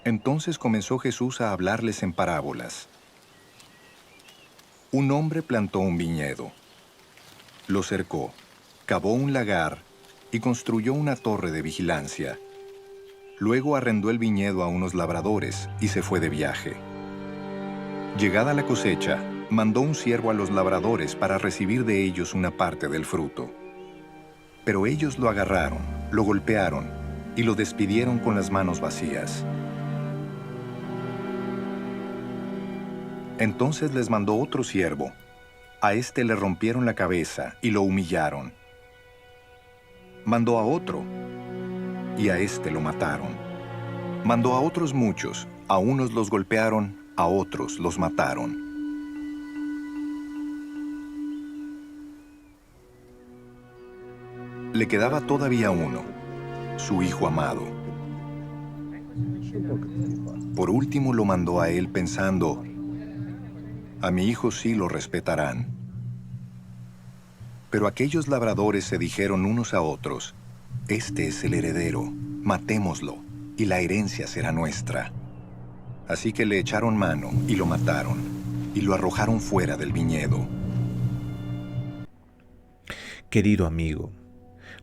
Entonces comenzó Jesús a hablarles en parábolas. Un hombre plantó un viñedo, lo cercó, cavó un lagar y construyó una torre de vigilancia. Luego arrendó el viñedo a unos labradores y se fue de viaje. Llegada la cosecha, mandó un siervo a los labradores para recibir de ellos una parte del fruto. Pero ellos lo agarraron, lo golpearon y lo despidieron con las manos vacías. Entonces les mandó otro siervo. A este le rompieron la cabeza y lo humillaron. Mandó a otro, y a este lo mataron. Mandó a otros muchos, a unos los golpearon, a otros los mataron. Le quedaba todavía uno, su hijo amado. Por último lo mandó a él pensando, a mi hijo sí lo respetarán. Pero aquellos labradores se dijeron unos a otros, este es el heredero, matémoslo, y la herencia será nuestra. Así que le echaron mano y lo mataron, y lo arrojaron fuera del viñedo. Querido amigo,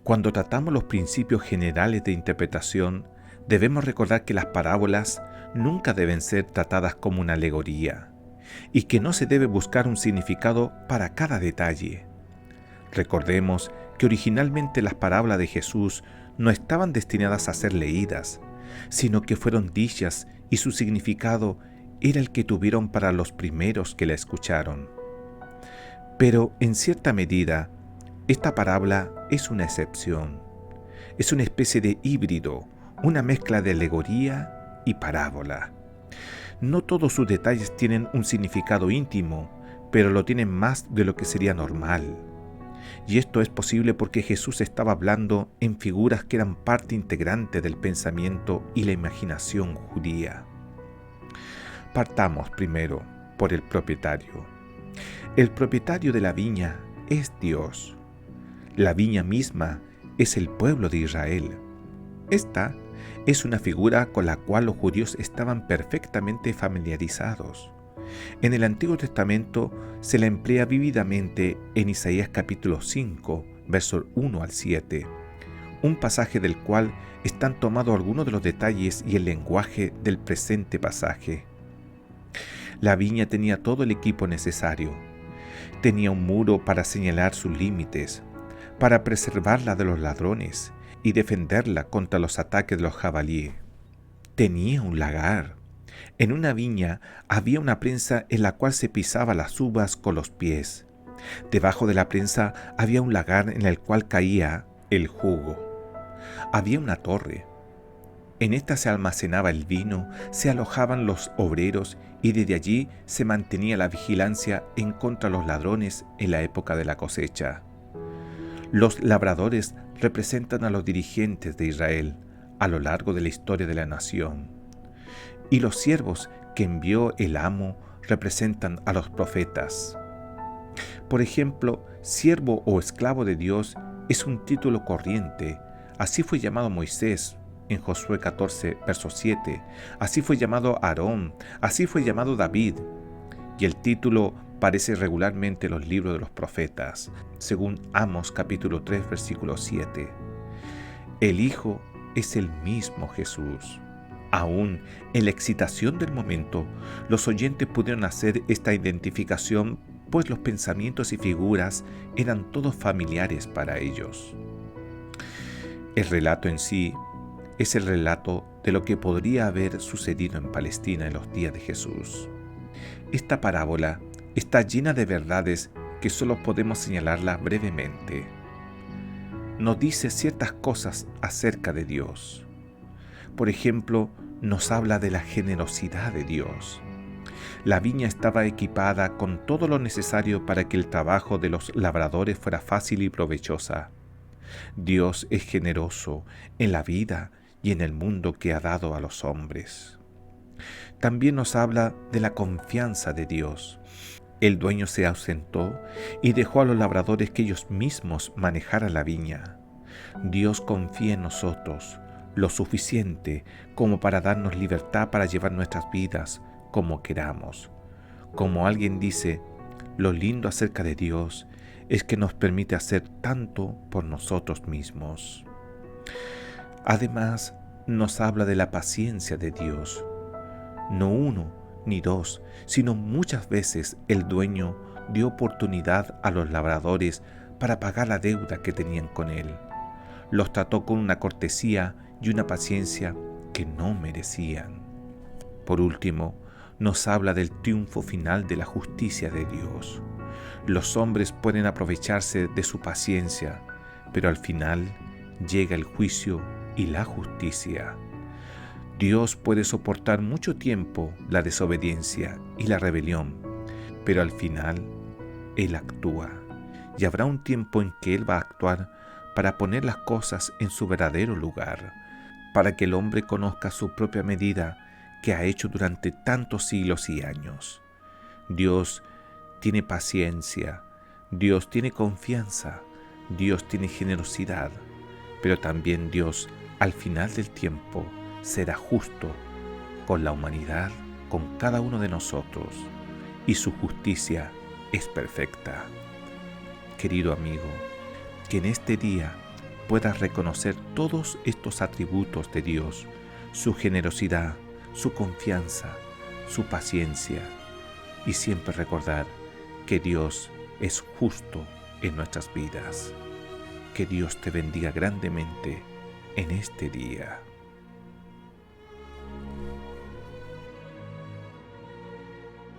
cuando tratamos los principios generales de interpretación, debemos recordar que las parábolas nunca deben ser tratadas como una alegoría, y que no se debe buscar un significado para cada detalle. Recordemos que originalmente las parábolas de Jesús no estaban destinadas a ser leídas, sino que fueron dichas y su significado era el que tuvieron para los primeros que la escucharon. Pero en cierta medida, esta parábola es una excepción. Es una especie de híbrido, una mezcla de alegoría y parábola. No todos sus detalles tienen un significado íntimo, pero lo tienen más de lo que sería normal. Y esto es posible porque Jesús estaba hablando en figuras que eran parte integrante del pensamiento y la imaginación judía. Partamos primero por el propietario. El propietario de la viña es Dios. La viña misma es el pueblo de Israel. Esta es una figura con la cual los judíos estaban perfectamente familiarizados. En el Antiguo Testamento se la emplea vívidamente en Isaías capítulo 5, versos 1 al 7, un pasaje del cual están tomados algunos de los detalles y el lenguaje del presente pasaje. La viña tenía todo el equipo necesario. Tenía un muro para señalar sus límites, para preservarla de los ladrones y defenderla contra los ataques de los jabalíes. Tenía un lagar. En una viña había una prensa en la cual se pisaba las uvas con los pies. Debajo de la prensa había un lagar en el cual caía el jugo. Había una torre. En esta se almacenaba el vino, se alojaban los obreros y desde allí se mantenía la vigilancia en contra de los ladrones en la época de la cosecha. Los labradores representan a los dirigentes de Israel a lo largo de la historia de la nación. Y los siervos que envió el amo representan a los profetas. Por ejemplo, siervo o esclavo de Dios es un título corriente. Así fue llamado Moisés en Josué 14, verso 7. Así fue llamado Aarón. Así fue llamado David. Y el título aparece regularmente en los libros de los profetas, según Amos capítulo 3, versículo 7. El Hijo es el mismo Jesús. Aún en la excitación del momento, los oyentes pudieron hacer esta identificación, pues los pensamientos y figuras eran todos familiares para ellos. El relato en sí es el relato de lo que podría haber sucedido en Palestina en los días de Jesús. Esta parábola está llena de verdades que solo podemos señalarla brevemente. Nos dice ciertas cosas acerca de Dios. Por ejemplo, nos habla de la generosidad de Dios. La viña estaba equipada con todo lo necesario para que el trabajo de los labradores fuera fácil y provechosa. Dios es generoso en la vida y en el mundo que ha dado a los hombres. También nos habla de la confianza de Dios. El dueño se ausentó y dejó a los labradores que ellos mismos manejaran la viña. Dios confía en nosotros, lo suficiente como para darnos libertad para llevar nuestras vidas como queramos. Como alguien dice, lo lindo acerca de Dios es que nos permite hacer tanto por nosotros mismos. Además, nos habla de la paciencia de Dios. No uno ni dos, sino muchas veces el dueño dio oportunidad a los labradores para pagar la deuda que tenían con él. Los trató con una cortesía y una paciencia que no merecían. Por último, nos habla del triunfo final de la justicia de Dios. Los hombres pueden aprovecharse de su paciencia, pero al final llega el juicio y la justicia. Dios puede soportar mucho tiempo la desobediencia y la rebelión, pero al final Él actúa, y habrá un tiempo en que Él va a actuar para poner las cosas en su verdadero lugar, para que el hombre conozca su propia medida que ha hecho durante tantos siglos y años. Dios tiene paciencia, Dios tiene confianza, Dios tiene generosidad, pero también Dios, al final del tiempo, será justo con la humanidad, con cada uno de nosotros, y su justicia es perfecta. Querido amigo, que en este día puedas reconocer todos estos atributos de Dios, su generosidad, su confianza, su paciencia, y siempre recordar que Dios es justo en nuestras vidas. Que Dios te bendiga grandemente en este día.